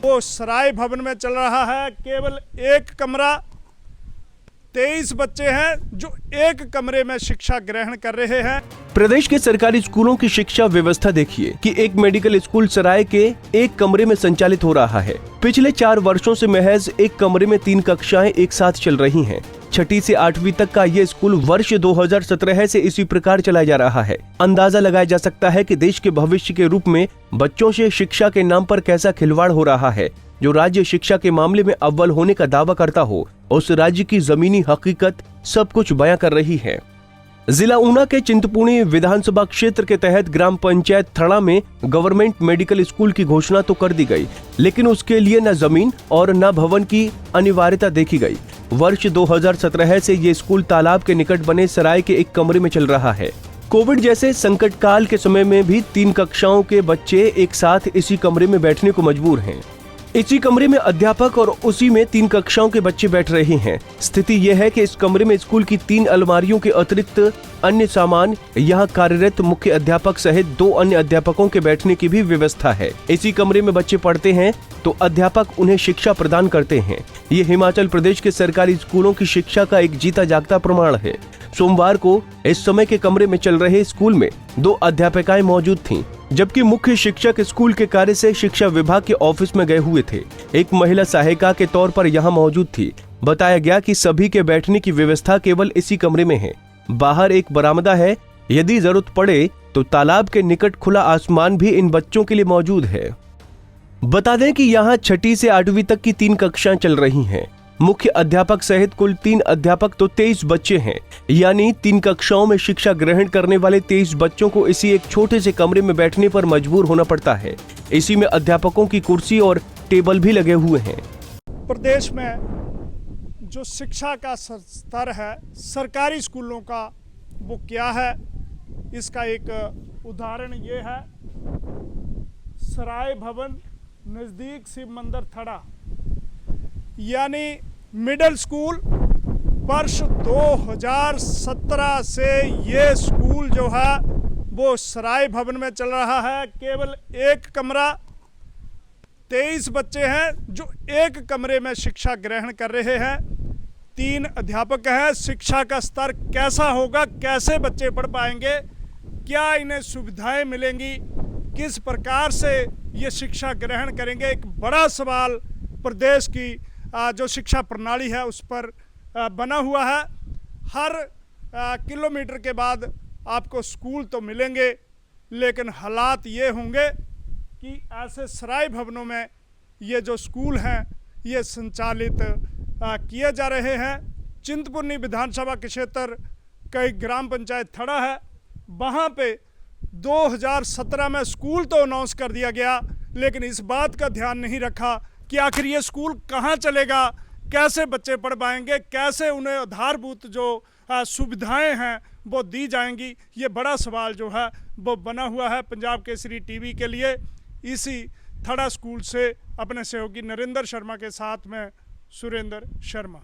वो सराय भवन में चल रहा है। केवल एक कमरा, 23 बच्चे हैं जो एक कमरे में शिक्षा ग्रहण कर रहे हैं। प्रदेश के सरकारी स्कूलों की शिक्षा व्यवस्था देखिए कि एक मेडिकल स्कूल सराय के एक कमरे में संचालित हो रहा है। पिछले 4 वर्षों से महज एक कमरे में 3 कक्षाएं एक साथ चल रही हैं। 6ठी से 8वीं तक का ये स्कूल वर्ष 2017 से इसी प्रकार चलाया जा रहा है। अंदाजा लगाया जा सकता है कि देश के भविष्य के रूप में बच्चों से शिक्षा के नाम पर कैसा खिलवाड़ हो रहा है। जो राज्य शिक्षा के मामले में अव्वल होने का दावा करता हो, उस राज्य की जमीनी हकीकत सब कुछ बयां कर रही है। जिला ऊना के चिंतपूर्णी विधानसभा क्षेत्र के तहत ग्राम पंचायत थड़ा में गवर्नमेंट मेडिकल स्कूल की घोषणा तो कर दी गई, लेकिन उसके लिए न जमीन और न भवन की अनिवार्यता देखी गई। वर्ष 2017 से ये स्कूल तालाब के निकट बने सराय के एक कमरे में चल रहा है। कोविड जैसे संकट काल के समय में भी 3 कक्षाओं के बच्चे एक साथ इसी कमरे में बैठने को मजबूर हैं। इसी कमरे में अध्यापक और उसी में 3 कक्षाओं के बच्चे बैठ रहे हैं। स्थिति यह है कि इस कमरे में स्कूल की 3 अलमारियों के अतिरिक्त अन्य सामान, यहाँ कार्यरत मुख्य अध्यापक सहित 2 अन्य अध्यापकों के बैठने की भी व्यवस्था है। इसी कमरे में बच्चे पढ़ते हैं तो अध्यापक उन्हें शिक्षा प्रदान करते हैं। ये हिमाचल प्रदेश के सरकारी स्कूलों की शिक्षा का एक जीता जागता प्रमाण है। सोमवार को इस समय के कमरे में चल रहे स्कूल में 2 अध्यापिकाएं मौजूद थीं, जबकि मुख्य शिक्षक स्कूल के कार्य से शिक्षा विभाग के ऑफिस में गए हुए थे। एक महिला सहायिका के तौर पर यहां मौजूद थी। बताया गया कि सभी के बैठने की व्यवस्था केवल इसी कमरे में है। बाहर एक बरामदा है। यदि जरूरत पड़े तो तालाब के निकट खुला आसमान भी इन बच्चों के लिए मौजूद है। बता दें कि यहाँ 6ठी से 8वीं तक की 3 कक्षाएं चल रही हैं। मुख्य अध्यापक सहित कुल 3 अध्यापक तो 23 बच्चे हैं, यानी 3 कक्षाओं में शिक्षा ग्रहण करने वाले 23 बच्चों को इसी एक छोटे से कमरे में बैठने पर मजबूर होना पड़ता है। इसी में अध्यापकों की कुर्सी और टेबल भी लगे हुए हैं। प्रदेश में जो शिक्षा का स्तर है सरकारी स्कूलों का, वो क्या है, इसका एक उदाहरण ये है। सराय भवन नज़दीक शिव मंदिर थड़ा, यानी मिडिल स्कूल। वर्ष 2017 से ये स्कूल जो है वो सराय भवन में चल रहा है। केवल एक कमरा, 23 बच्चे हैं जो एक कमरे में शिक्षा ग्रहण कर रहे हैं। 3 अध्यापक हैं। शिक्षा का स्तर कैसा होगा, कैसे बच्चे पढ़ पाएंगे, क्या इन्हें सुविधाएं मिलेंगी, किस प्रकार से ये शिक्षा ग्रहण करेंगे, एक बड़ा सवाल प्रदेश की जो शिक्षा प्रणाली है उस पर बना हुआ है। हर किलोमीटर के बाद आपको स्कूल तो मिलेंगे, लेकिन हालात ये होंगे कि ऐसे सराय भवनों में ये जो स्कूल हैं ये संचालित किए जा रहे हैं। चिंतपूर्णी विधानसभा के क्षेत्र कई ग्राम पंचायत थड़ा है, वहाँ पे 2017 में स्कूल तो अनाउंस कर दिया गया, लेकिन इस बात का ध्यान नहीं रखा कि आखिर ये स्कूल कहाँ चलेगा, कैसे बच्चे पढ़ पाएंगे, कैसे उन्हें आधारभूत जो सुविधाएं हैं वो दी जाएंगी। ये बड़ा सवाल जो है वो बना हुआ है पंजाब केसरी टीवी के लिए। इसी थड़ा स्कूल से अपने सहयोगी नरेंद्र शर्मा के साथ में सुरेंद्र शर्मा।